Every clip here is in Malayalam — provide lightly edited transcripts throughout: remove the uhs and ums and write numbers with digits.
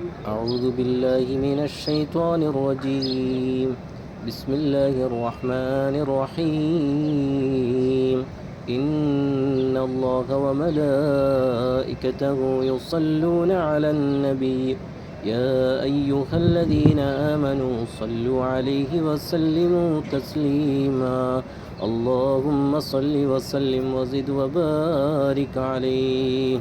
أعوذ بالله من الشيطان الرجيم. بسم الله الرحمن الرحيم. إن الله وملائكته يصلون على النبي يا أيها الذين آمنوا صلوا عليه وسلموا تسليما. اللهم صل وسلم وزد وبارك عليه.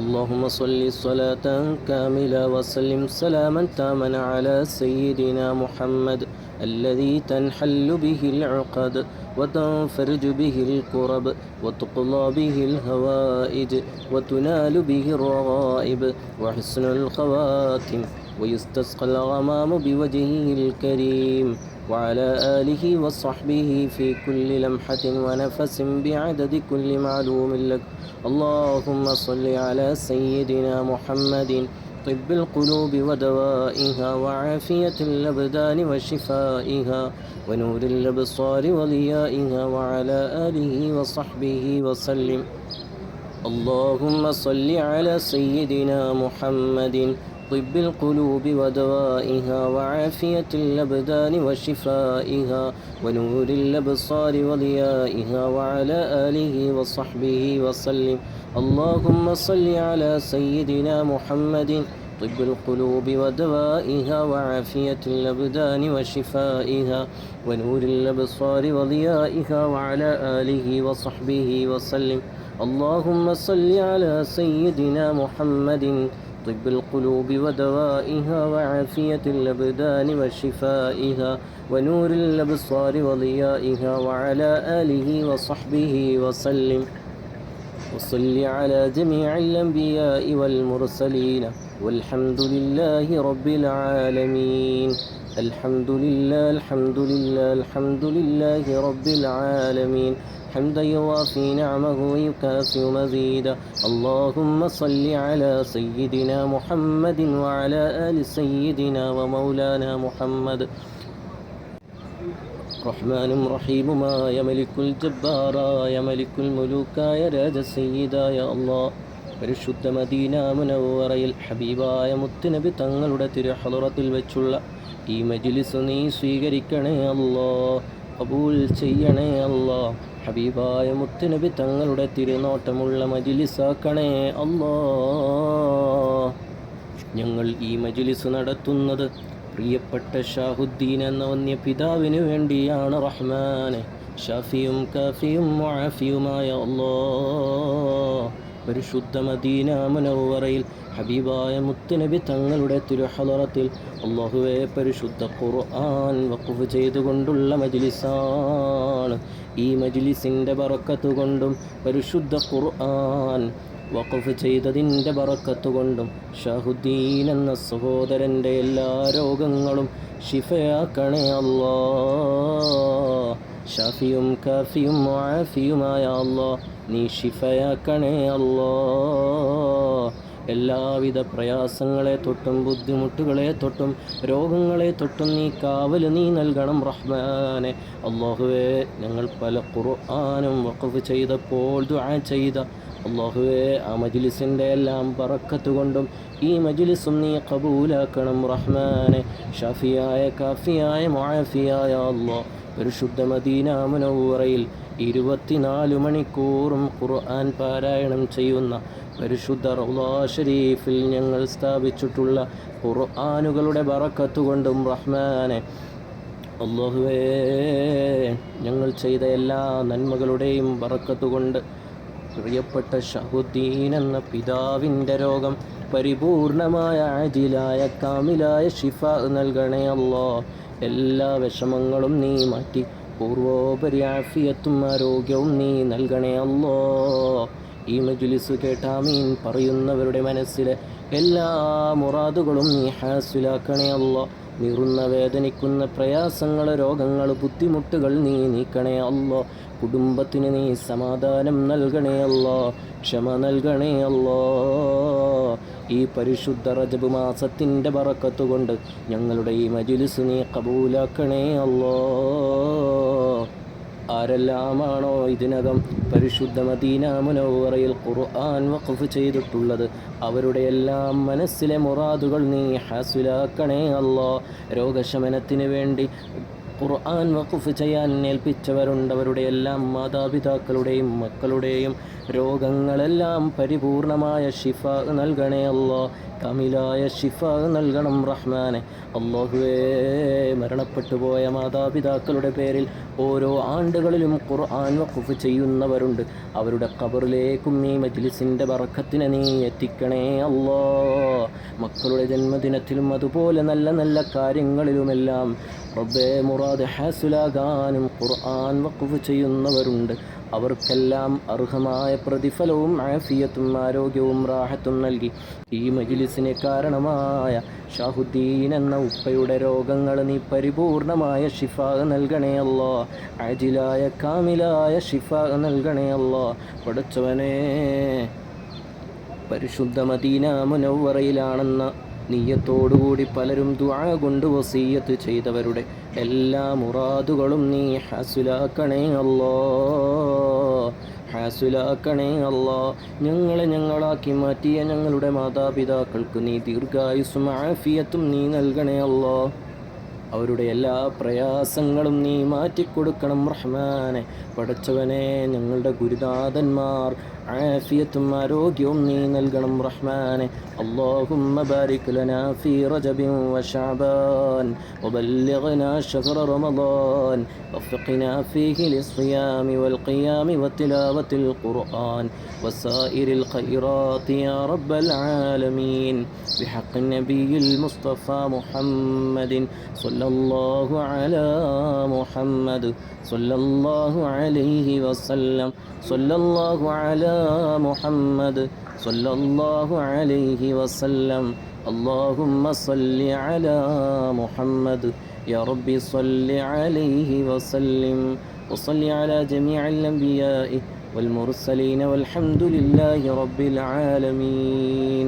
اللهم صل صلاة كاملة وسلم سلاما تاما على سيدنا محمد الذي تنحل به العقد وتنفرج به الكرب وتقضى به الهوائج وتنال به الرغائب وحسن الخواتم ويستسقى الغمام بوجهه الكريم وعلى آله وصحبه في كل لمحة ونفس بعدد كل معلوم لك. اللهم صل على سيدنا محمد طب القلوب ودوائها وعافية الأبدان وشفائها ونور الأبصار وضيائها وعلى آله وصحبه وسلم. اللهم صل على سيدنا محمد طب القلوب ودوائها وعافية الأبدان وشفائها ونور الأبصار وضيائها وعلى آله وصحبه وسلم. اللهم صل على سيدنا محمد طب القلوب ودوائها وعافية الأبدان وشفائها ونور الأبصار وضيائها وعلى آله وصحبه وسلم. اللهم صل على سيدنا محمد طب القلوب ودوائها وعافية الأبدان وشفائها ونور الأبصار وضيائها وعلى آله وصحبه وسلم. وصل على جميع الأنبياء والمرسلين والحمد لله رب العالمين. الحمد لله الحمد لله الحمد لله رب العالمين حمدا يوافي نعمه ويكافئ مزيدا. اللهم صل على سيدنا محمد وعلى آل سيدنا ومولانا محمد. റഹ്മാനും റഹീമുമായ മലിക്കുൽ ജബ്ബാറായ മലിക്കുൽ മുലൂക്കായ രാജസയ്യിദായ അല്ലാഹ്, പരിശുദ്ധ മദീന മുനവ്വറയിൽ ഹബീബായ മുത്തുനബി തങ്ങളുടെ തിരുഹളറത്തിൽ വെച്ചുള്ള ഈ മജ്ലിസ് നീ സ്വീകരിക്കണേ അല്ലാഹ്, ഖബൂൽ ചെയ്യണേ അല്ലാഹ്. ഹബീബായ മുത്തുനബി തങ്ങളുടെ തിരുനോട്ടമുള്ള മജ്ലിസാക്കണേ അല്ലാഹ്. ഞങ്ങൾ ഈ മജ്ലിസ് നടത്തുന്നത് പ്രിയപ്പെട്ട ഷാഹുദ്ദീൻ എന്ന വന്യ പിതാവിന് വേണ്ടിയാണ്. റഹ്മാനെ, ഷാഫിയും കാഫിയും മുആഫിയുമായ അല്ലാഹ്, പരിശുദ്ധ മദീന മുനവ്വറയിൽ ഹബീബായ മുത്തുനബി തങ്ങളുടെ തിരുഹളറത്തിൽ അല്ലാഹുവേ പരിശുദ്ധ ഖുർആൻ വഖഫ് ചെയ്തുകൊണ്ടുള്ള മജ്ലിസാണ്. ഈ മജ്ലിസിൻ്റെ ബറക്കത്ത് കൊണ്ടും പരിശുദ്ധ ഖുർആൻ വഖഫ് ചെയ്തതിൻ്റെ ബറക്കത്ത് കൊണ്ടും ഷാഹുദ്ദീൻ എന്ന സഹോദരൻ്റെ എല്ലാ രോഗങ്ങളും ശിഫയാക്കണേ അല്ലാഹ്. ഷാഫിയും കാഫിയും മുആഫിയുമായ അല്ലാഹ്, നീ ശിഫയാക്കണേ അല്ലാഹ്. എല്ലാവിധ പ്രയാസങ്ങളെ തൊട്ടും ബുദ്ധിമുട്ടുകളെ തൊട്ടും രോഗങ്ങളെ തൊട്ടും നീ കാവൽ നീ നൽകണം റഹ്മാനെ. അല്ലാഹുവേ, ഞങ്ങൾ പല ഖുർആനും വഖഫ് ചെയ്തപ്പോൾ ദുആ ചെയ്ത അല്ലാഹുവേ, ആ മജ്ലിസിൻ്റെ എല്ലാം ബറക്കത്ത് കൊണ്ടും ഈ മജ്ലിസും നീ ഖബൂലാക്കണം റഹ്മാനെ. ഷാഫിയായ കാഫിയായ മുആഫിയായ അല്ലാഹ്, പരിശുദ്ധ മദീന മുനവ്വറയിൽ 24 മണിക്കൂറും ഖുർആൻ പാരായണം ചെയ്യുന്ന പരിശുദ്ധ റൗള ഷരീഫിൽ ഞങ്ങൾ സ്ഥാപിച്ചിട്ടുള്ള ഖുർആനുകളുടെ ബറക്കത്ത് കൊണ്ടും റഹ്മാനെ അല്ലാഹുവേ, ഞങ്ങൾ ചെയ്ത എല്ലാ നന്മകളുടെയും ബറക്കത്ത് കൊണ്ട് പ്രിയപ്പെട്ട ഷഹുദ്ദീൻ എന്ന പിതാവിൻ്റെ രോഗം പരിപൂർണമായ ആജിലായ കാമിലായ ശിഫ നൽകണേ അല്ലാഹ്. എല്ലാ വിഷമങ്ങളും നീ മാറ്റി പൂർവോപരി ആഫിയത്തും ആരോഗ്യവും നീ നൽകണേ അല്ലാഹ്. ഈ മജ്ലിസ് കേട്ട ആമീൻ പറയുന്നവരുടെ മനസ്സിലെ എല്ലാ മുറാദുകളും നീ ഹാസിലാക്കണേ അല്ലാഹ്. നീറുന്ന വേദനിക്കുന്ന പ്രയാസങ്ങൾ, രോഗങ്ങൾ, ബുദ്ധിമുട്ടുകൾ നീ നീക്കണേ അല്ലാഹ്. കുടുംബത്തിന് നീ സമാധാനം നൽകണേ അല്ലാഹ്, ക്ഷമ നൽകണേ അല്ലാഹ്. ഈ പരിശുദ്ധ റജബ് മാസത്തിൻ്റെ ബറക്കത്ത് കൊണ്ട് ഞങ്ങളുടെ ഈ മജ്ലിസ് നീ ഖബൂലാക്കണേ അല്ലാഹ്. ആരെല്ലാമാണോ ഇതിനകം പരിശുദ്ധ മദീന മുനവ്വറയിൽ ഖുർആൻ വഖഫ് ചെയ്തിട്ടുള്ളത് അവരുടെ എല്ലാം മനസ്സിലെ മുറാദുകൾ നീ ഹാസിലാക്കണേ അല്ലാ. രോഗശമനത്തിന് വേണ്ടി ഖുർആൻ വഖഫ് ചെയ്യാൻ ഏൽപ്പിച്ചവരുണ്ട്. അവരുടെ എല്ലാം മാതാപിതാക്കളുടെയും മക്കളുടെയും രോഗങ്ങളെല്ലാം പരിപൂർണമായ ഷിഫ നൽകണേ അല്ലാ. കമിലായ ഷിഫ നൽകണം റഹ്മാനെ. അല്ലാഹുവേ, മരണപ്പെട്ടു പോയ മാതാപിതാക്കളുടെ പേരിൽ ഓരോ ആണ്ടുകളിലും ഖുർആൻ വഖഫ് ചെയ്യുന്നവരുണ്ട്. അവരുടെ ഖബറിലേക്കും ഈ മജ്ലിസിൻ്റെ ബറക്കത്തിനെ നീ എത്തിക്കണേ അല്ലാ. മക്കളുടെ ജന്മദിനത്തിലും അതുപോലെ നല്ല നല്ല കാര്യങ്ങളിലുമെല്ലാം റബ്ബേ മുറാദ് ഹാസിലാകാനും ഖുർആൻ വഖഫ് ചെയ്യുന്നവരുണ്ട്. അവർക്കെല്ലാം അർഹമായ പ്രതിഫലവും ആഫിയത്തും ആരോഗ്യവും റാഹത്തും നൽകി ഈ മജ്ലിസിന് കാരണമായ ഷാഹുദ്ദീൻ എന്ന ഉപ്പയുടെ രോഗങ്ങൾ നീ പരിപൂർണമായ ഷിഫ നൽകണേ അല്ലാ. ആജിലായ കാമിലായ ഷിഫ നൽകണേ അല്ലാ. പടച്ചവനെ, പരിശുദ്ധ മദീന മുനവ്വറയിലാണെന്ന നിയ്യത്തോടുകൂടി പലരും ദുആ കൊണ്ട് വസിയ്യത്ത് ചെയ്തവരുടെ എല്ലാ മുറാദുകളും നീ ഹാസിലാക്കണേ അല്ലാ. ഹാസിലാക്കണേ അല്ലാ. ഞങ്ങളെ ഞങ്ങളാക്കി മാറ്റിയ ഞങ്ങളുടെ മാതാപിതാക്കൾക്ക് നീ ദീർഘായുസ്സും ആഫിയത്തും നീ നൽകണേ അല്ലാ. അവരുടെ എല്ലാ പ്രയാസങ്ങളും നീ മാറ്റിക്കൊടുക്കണം റഹ്മാനെ. പടച്ചവനെ, ഞങ്ങളുടെ ഗുരുനാഥന്മാർ ആഫിയത്തും ആരോഗ്യവും നീ നൽകണം റഹ്മാനെ. اللهم بارك لنا في رجب وشعبان وبلغنا شهر رمضان وفقنا فيه للصيام والقيام وتلاوة القرآن وسائر الخيرات يا رب العالمين بحق النبي المصطفى محمد صلى الله على محمد صلى الله عليه وسلم صلى الله على محمد صلى الله عليه وسلم اللهم صل على محمد يا رب صل عليه وسلم وصل على جميع الأنبياء والمرسلين والحمد لله رب العالمين.